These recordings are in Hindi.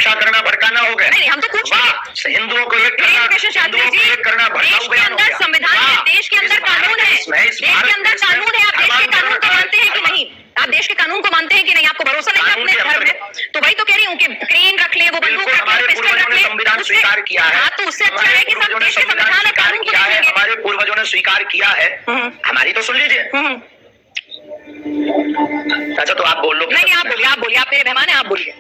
रक्षा करना भड़काना हो गया। नहीं, हम तो कुछ हिंदुओं को एक करना भड़काऊ देश के अंदर संविधान है, देश के अंदर कानून है, देश के अंदर कानून है। आप देश के कानून को मानते हैं कि नहीं? आप देश के कानून को मानते हैं कि नहीं? आपको भरोसा नहीं है अपने धर्म में? तो वही तो कह रही हूँ कि क्रेन रख ले, वो बंदूक रख ले, पिस्टल रख ले, संविधान स्वीकार किया है। तो उससे अच्छा है कि सब देश के संविधान और कानून को देखेंगे। हमारे पूर्वजों ने स्वीकार किया है, हमारी तो सुन लीजिए। अच्छा तो आप बोल लो। नहीं, आप बोलिए, आप मेरे मेहमान हैं, आप बोलिए।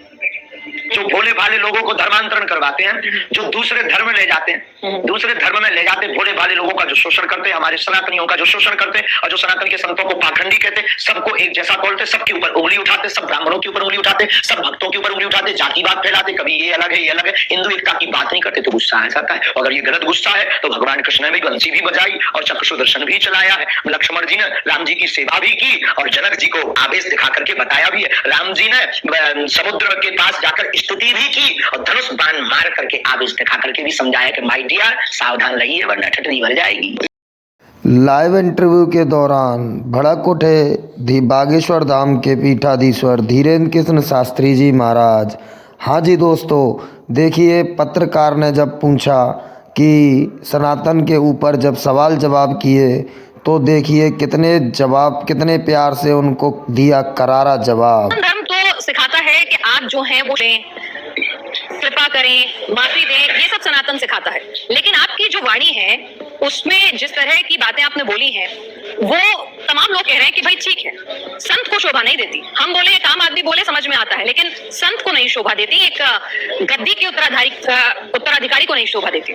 जो भोले भाले लोगों को धर्मांतरण करवाते हैं, जो दूसरे धर्म में ले जाते हैं, दूसरे धर्म में ले जाते भोले भाले लोगों का जो शोषण करते हैं, हमारे सनातनियों का जो शोषण करते हैं, और जो सनातन के संतों को पाखंडी कहते, सबको एक जैसा बोलते, सबके ऊपर उंगली उठाते, सब ब्राह्मणों के ऊपर उंगली उठाते, सब भक्तों के ऊपर उंगली उठाते, जातिवाद फैलाते, कभी ये अलग है ये अलग है, हिंदू एकता की बात नहीं करते तो गुस्सा आ जाता है। अगर ये गलत गुस्सा है तो भगवान कृष्ण ने भी बंसी भी बजाई और चक्र सुदर्शन भी चलाया है। लक्ष्मण जी ने राम जी की सेवा भी की और जनक जी को आवेश दिखा करके बताया भी है। राम जी ने समुद्र के पास जाकर स्तुति भी की और धनुष बाण मार करके आवेश दिखा करके भी समझाया कि माय डियर सावधान रहिए वरना ठटनी भर जाएगी। लाइव इंटरव्यू के दौरान भड़क उठे बागेश्वर धाम के पीठाधीश्वर धीरेन्द्र कृष्ण शास्त्री जी महाराज। हाँ जी दोस्तों, देखिए पत्रकार ने जब पूछा कि सनातन के ऊपर जब सवाल जवाब किए तो देखिए कितने प्यार से उनको दिया करारा जवाब। धर्म तो सिखाता है कि आप जो हैं वो कृपा करें, माफी दें, ये सब सनातन सिखाता है। लेकिन आपकी जो वाणी है उसमें जिस तरह की बातें आपने बोली हैं वो तमाम लोग कह रहे हैं कि भाई ठीक है, संत को शोभा नहीं देती। हम बोले, एक आम आदमी बोले समझ में आता है, लेकिन संत को नहीं शोभा देती, एक गद्दी के उत्तराधिकारी को नहीं शोभा देती।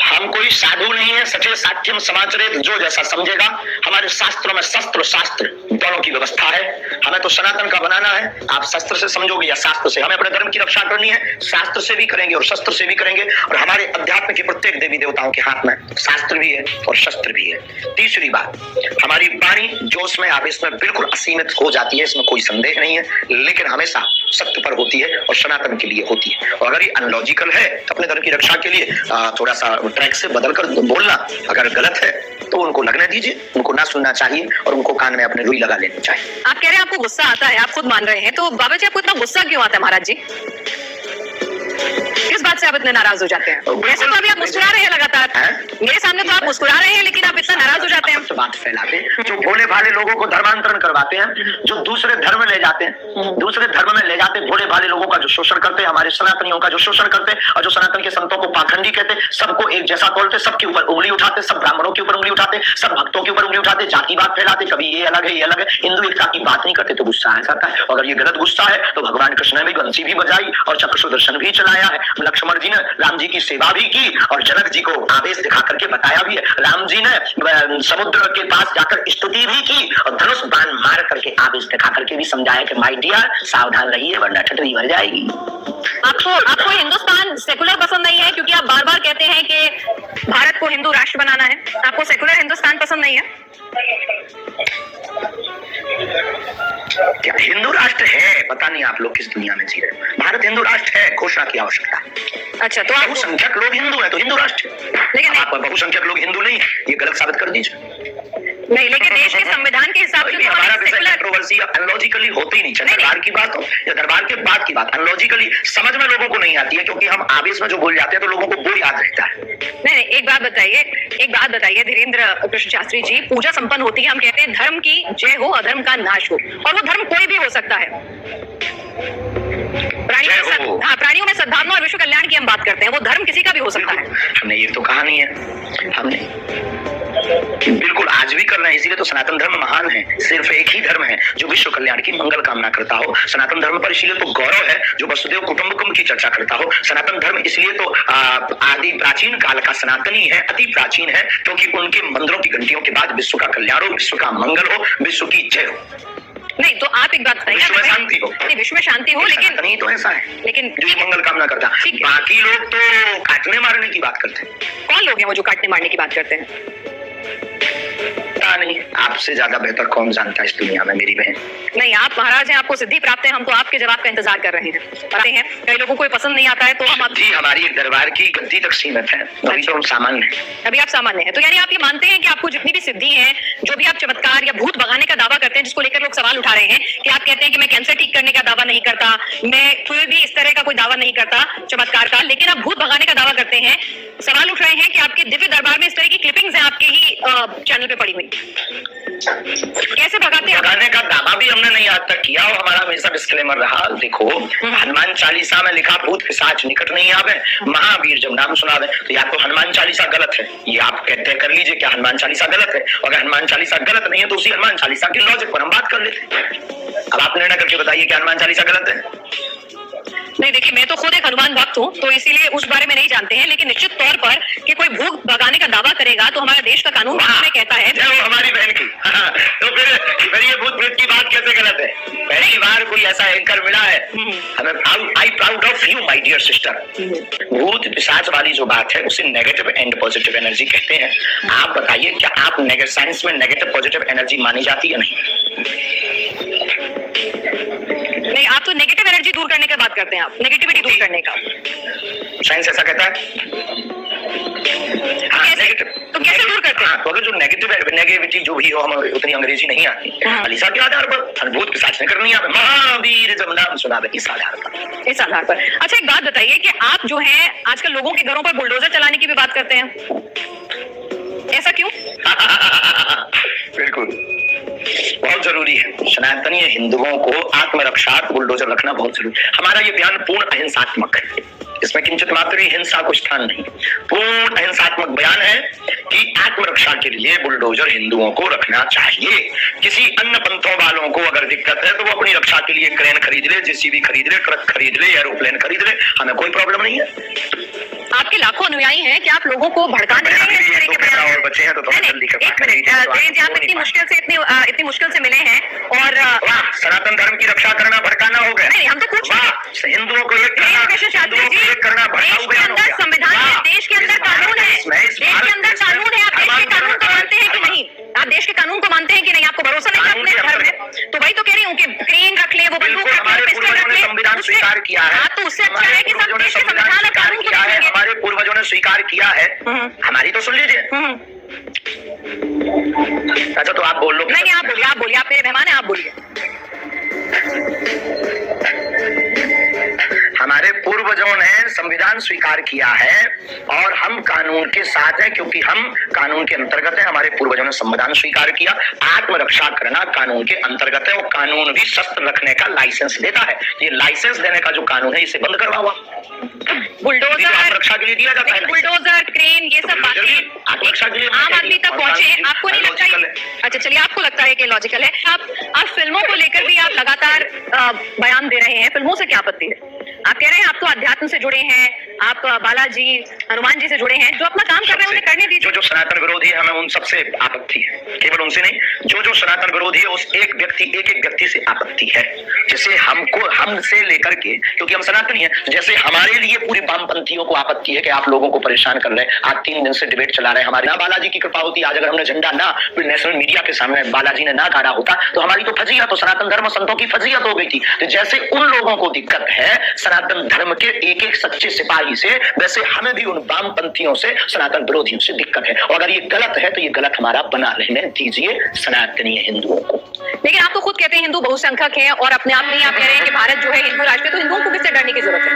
हम कोई साधु नहीं है। सचे साध्यम समाचरित, जो जैसा समझेगा। हमारे शास्त्रों में शस्त्र शास्त्र दोनों की व्यवस्था है। हमें तो सनातन का बनाना है। आप शस्त्र से समझोगे या शास्त्र से। हमें अपने धर्म की रक्षा करनी है, शास्त्र से भी करेंगे और शस्त्र से भी करेंगे। और हमारे अध्यात्म के प्रत्येक देवी देवताओं के हाथ में शास्त्र भी है और शस्त्र भी है। तीसरी बात, हमारी वाणी जोश में आवेश में बिल्कुल असीमित हो जाती है, इसमें कोई संदेह नहीं है, लेकिन हमेशा सत्य पर होती है और सनातन के लिए होती है। और अगर ये अनलॉजिकल है तो अपने धर्म की रक्षा के लिए थोड़ा सा ट्रैक से बदलकर बोलना, अगर गलत है तो उनको लगने दीजिए, उनको ना सुनना चाहिए और उनको कान में अपने रुई लगा लेनी चाहिए। आप कह रहे हैं आपको गुस्सा आता है, आप खुद मान रहे हैं, तो बाबा जी आपको इतना गुस्सा क्यों आता है महाराज जी? किस बात से आप इतने नाराज हो जाते हैं? वैसे तो अभी आप मुस्कुरा रहे हैं लगातार, मेरे सामने तो आप मुस्कुरा रहे हैं, लेकिन आप इतना नाराज हो जाते हैं। बात फैलाते हैं, जो भोले भाले लोगों को धर्मांतरण करवाते हैं, जो दूसरे धर्म में ले जाते हैं, दूसरे धर्म में ले जाते भोले भाले लोगों का जो शोषण करते हैं, हमारे सनातनियों का जो शोषण करते हैं, और जो सनातन के संतों को पाखंडी कहते, सबको एक जैसा बोलते, सबके ऊपर उंगली उठाते, सब ब्राह्मणों के ऊपर उंगली उठाते, सब भक्तों के ऊपर उंगली उठाते, जातिवाद फैलाते, कभी ये अलग है ये अलग है, हिंदू एकता की बात नहीं करते तो गुस्सा आ जाता है। अगर ये गलत गुस्सा है तो भगवान कृष्ण ने भी बंसी भी बजाई और चक्र सुदर्शन भी चलाया है। लक्ष्मण जी ने राम जी की सेवा भी की और जनक जी को आवेश दिखा करके बताया भी है। राम जी ने समुद्र के पास जाकर स्तुति भी की और धनुष बाण मार करके आवेश दिखा करके भी समझाया कि माय डियर सावधान रहिए वरना ठटनी भर जाएगी। आपको हिंदुस्तान सेकुलर पसंद नहीं है, क्योंकि आप बार बार कहते हैं कि भारत को हिंदू राष्ट्र बनाना है। आपको सेकुलर हिंदुस्तान पसंद नहीं है? क्या हिंदू राष्ट्र है? पता नहीं आप लोग किस दुनिया में जी रहे हैं। भारत हिंदू राष्ट्र है, घोषणा की आवश्यकता। अच्छा, तो आप बहुसंख्यक लोग हिंदू है तो हिंदू राष्ट्र, लेकिन आप बहुसंख्यक लोग हिंदू नहीं है, ये गलत साबित कर दीजिए। नहीं, लेकिन देश के संविधान के हिसाब से हमारा कंट्रोवर्सी अनलॉजिकली होती नहीं। चाहे दरबार की बात हो या दरबार के बाद की बात, अनलॉजिकली समझ में लोगों को नहीं आती है, क्योंकि हम आवेश में जो बोल जाते हैं तो लोगों को वो याद रहता है। नहीं, एक बात बताइए धीरेन्द्र कृष्ण शास्त्री जी, पूजा संपन्न होती है, हम कहते हैं धर्म की जय हो अधर्म का नाश हो, और वो धर्म कोई भी हो सकता है। प्राणियों में सद्भावना और विश्व कल्याण की हम बात करते हैं, वो धर्म किसी का भी हो सकता है। हमने ये तो कहा नहीं है, हमने बिल्कुल आज भी कर रहे हैं, इसीलिए तो सनातन धर्म महान है। सिर्फ एक ही धर्म है जो विश्व कल्याण की मंगल कामना करता हो। सनातन धर्म पर इसलिए तो गौरव है जो वसुदेव कुटुंबकम की चर्चा करता हो। सनातन धर्म इसलिए तो आदि प्राचीन काल का सनातनी है, अति प्राचीन है, क्योंकि उनके मंदिरों की घंटियों के बाद विश्व का कल्याण हो, विश्व का मंगल हो, विश्व की जय हो। नहीं, तो आप एक बात बताइए, विश्व में शांति हो। नहीं, विश्व में शांति हो, लेकिन नहीं तो ऐसा है, लेकिन जो मंगल कामना करता है। बाकी लोग तो काटने मारने की बात करते हैं। कौन लोग हैं वो जो काटने मारने की बात करते हैं? पता नहीं, आपसे ज्यादा बेहतर कौन जानता है इस दुनिया में मेरी बहन। नहीं, आप महाराज हैं, आपको सिद्धि प्राप्त है, हम तो आपके जवाब का इंतजार कर रहे हैं। पढ़ते हैं, कई लोगों को ये पसंद नहीं आता है तो हम जी हमारी एक दरबार की गद्दी तक सीमित है, अभी तो हम सामान्य हैं। अभी आप सामान्य हैं, तो यानी आप ये मानते हैं कि आपको जितनी भी सिद्धि है, जो भी आप चमत्कार या भूत भगाने का दावा करते हैं, जिसको लेकर लोग सवाल उठा रहे हैं कि आप कहते हैं कि मैं कैंसर ठीक करने का दावा नहीं करता, मैं कोई भी इस तरह का कोई दावा नहीं करता चमत्कार का, लेकिन आप भूत भगाने का दावा करते हैं। सवाल उठ रहे हैं कि आपके दिव्य दरबार में इस तरह की क्लिपिंग्स हैं आपके ही चैनल पे पड़ी हुई, कैसे भगाते हैं? भगाने का दावा भी हमने नहीं आज तक किया और हमारा हमेशा डिस्क्लेमर रहा। देखो हनुमान चालीसा में लिखा भूत पिशाच निकट नहीं आवे, महावीर जब नाम सुनावे, तो या तो हनुमान चालीसा गलत है, ये आप कहते कर लीजिए क्या हनुमान चालीसा गलत है, और अगर हनुमान चालीसा गलत नहीं है तो उसी हनुमान चालीसा के लॉजिक पर हम बात कर लेते हैं। अब आप निर्णय करके बताइए कि हनुमान चालीसा गलत है। नहीं, देखिए मैं तो खुद एक हनुमान भक्त हूँ, तो इसीलिए उस बारे में नहीं जानते हैं, लेकिन निश्चित तौर पर कि कोई भूत भगाने का दावा करेगा तो हमारा देश का कानून में कहता है। जब हमारी बहन की तो फिर ये भूत प्रेत की बात कैसे गलत है? पहली बार कोई ऐसा एंकर मिला है, हमें I proud of you my dear sister. भूत पिशाच वाली जो बात है उसे नेगेटिव एंड पॉजिटिव एनर्जी कहते हैं। आप बताइए क्या आप साइंस में नेगेटिव पॉजिटिव एनर्जी मानी जाती है? नहीं, आप तो नेगेटिव एनर्जी दूर करने की बात करते हैं, आप नेगेटिविटी दूर करने का साइंस ऐसा कहता है। तो कैसे दूर करते हैं? तो अगर जो नेगेटिविटी जो भी हो, हमें उतनी अंग्रेजी नहीं आती, अलीसा के आधार पर भूत पिशाच ने करनी है, महावीर जब नाम सुनावे इस आधार पर। इस आधार पर अच्छा एक बात बताइए कि आप जो है आजकल लोगों के घरों पर बुलडोजर चलाने की भी बात करते हैं, ऐसा क्यों? बिल्कुल बहुत जरूरी है। सनातनीय हिंदुओं को आत्मरक्षा बुलडोजर रखना बहुत जरूरी है। हमारा ये बयान पूर्ण अहिंसात्मक है, इसमें किंचित मात्र ही हिंसा को स्थान नहीं। पूर्ण अहिंसात्मक बयान है कि आत्मरक्षा के लिए बुलडोजर हिंदुओं को रखना चाहिए। किसी अन्य पंथों वालों को अगर दिक्कत है तो वो अपनी रक्षा के लिए क्रेन खरीद ले, जेसीबी खरीद ले, ट्रक खरीद ले, एरोप्लेन खरीद ले, हमें कोई प्रॉब्लम नहीं है। आपके लाखों अनुयायी हैं कि आप लोगों को भड़काने और बचे हैं तो जल्दी इतनी मुश्किल से मिले हैं और सनातन धर्म की रक्षा करना भड़काना हो गया। नहीं, हम तो कुछ हिंदुओं को एक करना संविधान, देश के अंदर कानून है, देश के अंदर कानून है। आप देश के कानून को मानते हैं कि नहीं? आप देश के कानून को मानते हैं कि नहीं? आपको भरोसा नहीं है अपने धर्म में? तो वही तो कह रही हूँ कि क्रेन रख ले, वो बंदूक रख ले, पिस्टल रख ले, संविधान स्वीकार किया है। तो उससे अच्छा है कि सब देश के संविधान और कानून को मानेंगे। हमारे पूर्वजों ने स्वीकार किया है, हमारी तो सुन लीजिए। अच्छा तो आप बोल लो। नहीं, आप बोलिए, आप बोलिए, आप मेरे मेहमान हैं, आप बोलिए। हमारे पूर्वजों ने संविधान स्वीकार किया है और हम कानून के साथ हैं, क्योंकि हम कानून के अंतर्गत हैं। हमारे पूर्वजों ने संविधान स्वीकार किया, आत्मरक्षा करना कानून के अंतर्गत है, और कानून भी शस्त्र रखने का लाइसेंस देता है। ये लाइसेंस देने का जो कानून है इसे बंद करवाओ। बुलडोजर आत्मरक्षा के लिए दिया जाता है, बुलडोजर, क्रेन, ये सब बातें आत्मरक्षा के लिए आम आदमी तक पहुंचे। आपको नहीं लगता है? अच्छा चलिए, आपको लगता है कि लॉजिकल है। आप फिल्मों को लेकर भी आप लगातार बयान दे रहे हैं, फिल्मों से क्या आपत्ति है? आप कह रहे हैं आप तो अध्यात्म से जुड़े हैं, आप बालाजी हनुमान जी से जुड़े हैं, जो अपना काम कर रहे हैं उन्हें करने दीजिए। जो सनातन विरोधी है, हमें उन सबसे आपत्ति है, केवल उनसे नहीं। जो सनातन विरोधी है उस एक व्यक्ति से आपत्ति है, जिसे हमसे लेकर के, क्योंकि हम सनातनी हैं, जैसे हमारे लिए पूरी वामपंथियों को आपत्ति है कि आप लोगों को परेशान कर रहे हैं। आज 3 दिन से डिबेट चला रहे हैं। हमारे ना बालाजी की कृपा होती, आज अगर हमने झंडा ना नेशनल मीडिया के सामने बालाजी ने ना गाड़ा होता तो हमारी तो फजीयत, तो सनातन धर्म संतों की फजीयत हो गई थी। तो जैसे उन लोगों को दिक्कत है सनातन धर्म के एक सच्चे सिपाही से, वैसे हमें भी उन वामपंथियों से, सनातन विरोधियों से दिक्कत है। और अगर ये गलत है तो ये गलत हमारा बना रहने दीजिए सनातनीय हिंदुओं को। लेकिन आप तो खुद कहते हैं हिंदू बहुसंख्यक हैं, और अपने आप में आप कह रहे हैं कि भारत जो है हिंदू राष्ट्र है, तो हिंदुओं को किससे डरने की जरूरत है?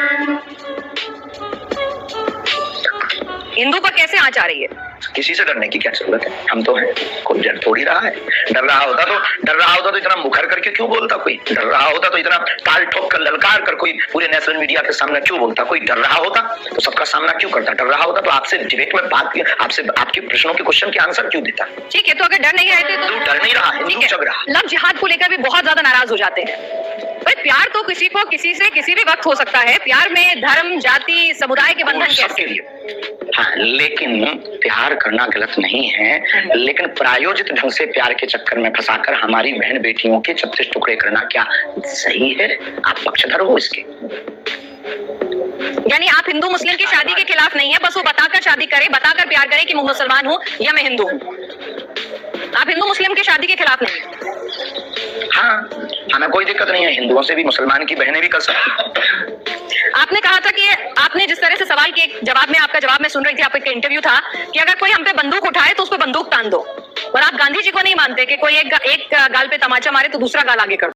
हिंदू पर कैसे आंच आ रही है? किसी से डरने की क्या जरूरत है? हम तो हैं, कोई डर थोड़ी रहा है। डर रहा होता तो इतना मुखर करके क्यों बोलता? कोई डर रहा होता तो इतना ताल ठोक कर, ललकार कर कोई पूरे नेशनल मीडिया के सामने क्यों बोलता? कोई डर रहा होता तो सबका सामना क्यों करता? डर रहा होता तो आपसे डिबेट में बात, आपसे आपके प्रश्नों के क्वेश्चन के आंसर क्यों देता? ठीक है, तो अगर डर नहीं रहते तो डर नहीं रहा, हिंदू जग रहा। लव जिहाद को लेकर भी बहुत ज्यादा नाराज हो जाते हैं। प्यार तो किसी को किसी से किसी भी वक्त हो सकता है। प्यार में धर्म, जाति, समुदाय के बंधन सबके लिए, हाँ, लेकिन प्यार करना गलत नहीं है, लेकिन प्रायोजित ढंग से प्यार के चक्कर में फंसाकर हमारी बहन बेटियों के 36 टुकड़े करना क्या सही है? आप पक्षधर हो इसके? यानी आप हिंदू मुस्लिम की शादी के खिलाफ नहीं है, बस वो बताकर शादी करे, बताकर प्यार करे कि मैं मुसलमान हूँ या मैं हिंदू हूँ। आप हिंदू मुस्लिम की शादी के खिलाफ नहीं। हाँ, हमें कोई दिक्कत नहीं है, हिंदुओं से भी मुसलमान की बहनें भी कर सकती हैं। आपने कहा था कि आपने जिस तरह से सवाल के जवाब में, आपका जवाब मैं सुन रही थी, आपका इंटरव्यू था कि अगर कोई हम पे बंदूक उठाए तो उस पर बंदूक तान दो, और आप गांधी जी को नहीं मानते कि कोई एक गाल पे तमाचा मारे तो दूसरा गाल आगे कर दो।